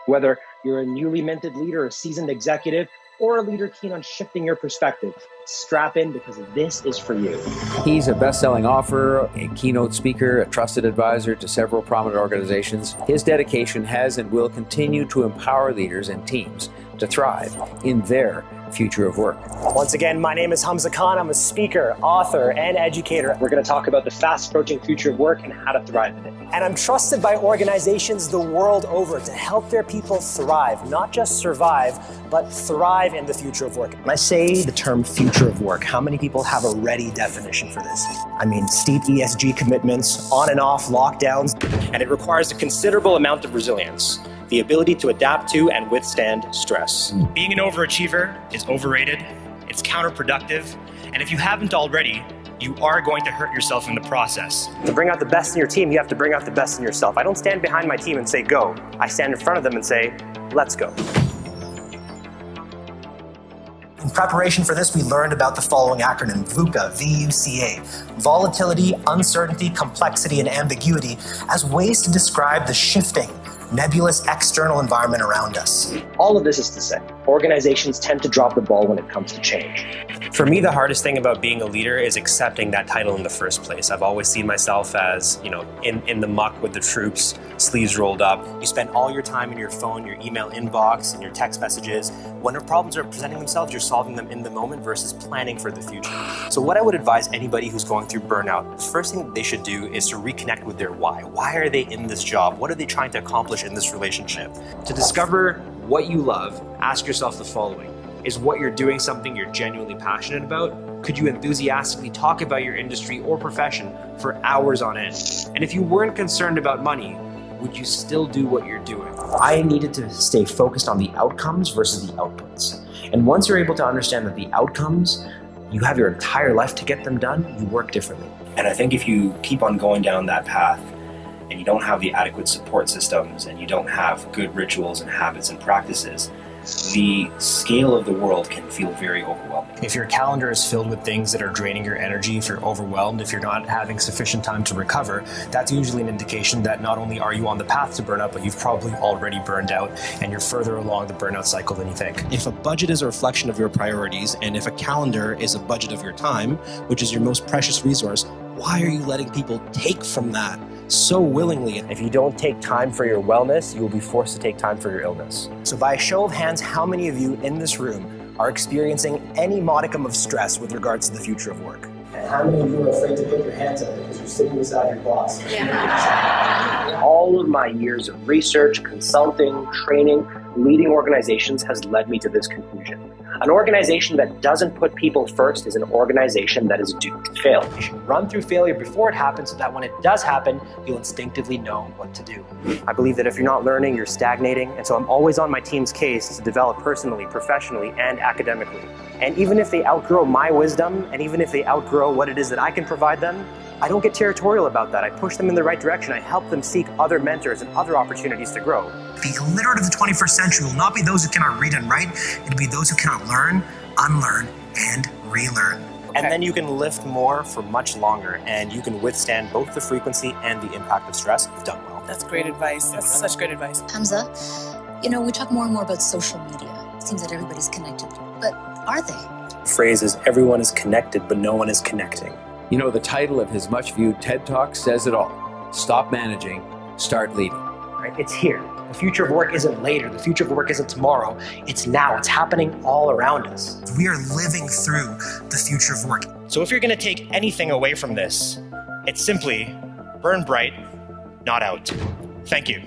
Whether you're a newly minted leader, a seasoned executive, or a leader keen on shifting your perspective, strap in because this is for you. He's a best-selling author, a keynote speaker, a trusted advisor to several prominent organizations. His dedication has and will continue to empower leaders and teams to thrive in their future of work. Once again, my name is Hamza Khan. I'm a speaker, author, and educator. We're going to talk about the fast-approaching future of work and how to thrive in it. And I'm trusted by organizations the world over to help their people thrive, not just survive, but thrive in the future of work. When I say the term future of work, how many people have a ready definition for this? I mean, steep ESG commitments, on and off lockdowns, and it requires a considerable amount of resilience. The ability to adapt to and withstand stress. Being an overachiever is overrated, it's counterproductive, and if you haven't already, you are going to hurt yourself in the process. To bring out the best in your team, you have to bring out the best in yourself. I don't stand behind my team and say, go. I stand in front of them and say, let's go. In preparation for this, we learned about the following acronym, VUCA, V-U-C-A. Volatility, uncertainty, complexity, and ambiguity as ways to describe the shifting, nebulous external environment around us. All of this is to say, organizations tend to drop the ball when it comes to change. For me, the hardest thing about being a leader is accepting that title in the first place. I've always seen myself as, in the muck with the troops, sleeves rolled up. You spend all your time in your phone, your email inbox, and your text messages. When the problems are presenting themselves, you're solving them in the moment versus planning for the future. So what I would advise anybody who's going through burnout, the first thing they should do is to reconnect with their why. Why are they in this job? What are they trying to accomplish in this relationship? To discover what you love, ask yourself the following. Is what you're doing something you're genuinely passionate about? Could you enthusiastically talk about your industry or profession for hours on end? And if you weren't concerned about money, would you still do what you're doing? I needed to stay focused on the outcomes versus the outputs. And once you're able to understand that the outcomes, you have your entire life to get them done, you work differently. And I think if you keep on going down that path and you don't have the adequate support systems and you don't have good rituals and habits and practices, the scale of the world can feel very overwhelming. If your calendar is filled with things that are draining your energy, if you're overwhelmed, if you're not having sufficient time to recover, that's usually an indication that not only are you on the path to burnout, but you've probably already burned out and you're further along the burnout cycle than you think. If a budget is a reflection of your priorities, and if a calendar is a budget of your time, which is your most precious resource, why are you letting people take from that so willingly? If you don't take time for your wellness, you will be forced to take time for your illness. So by a show of hands, how many of you in this room are experiencing any modicum of stress with regards to the future of work? And how many of you are afraid to put your hands up because you're sitting beside your boss? Yeah. All of my years of research, consulting, training, leading organizations has led me to this conclusion. An organization that doesn't put people first is an organization that is doomed to fail. You should run through failure before it happens so that when it does happen, you'll instinctively know what to do. I believe that if you're not learning, you're stagnating, and so I'm always on my team's case to develop personally, professionally, and academically. And even if they outgrow my wisdom, and even if they outgrow what it is that I can provide them, I don't get territorial about that. I push them in the right direction. I help them seek other mentors and other opportunities to grow. The illiterate of the 21st century will not be those who cannot read and write. It'll be those who cannot learn, unlearn, and relearn. And then you can lift more for much longer, and you can withstand both the frequency and the impact of stress. You've done well. That's great advice. That's such great advice. Hamza, we talk more and more about social media. It seems that everybody's connected. But are they? The phrase is, everyone is connected, but no one is connecting. The title of his much-viewed TED Talk says it all. Stop managing, start leading. Right? It's here. The future of work isn't later. The future of work isn't tomorrow. It's now. It's happening all around us. We are living through the future of work. So if you're going to take anything away from this, it's simply burn bright, not out. Thank you.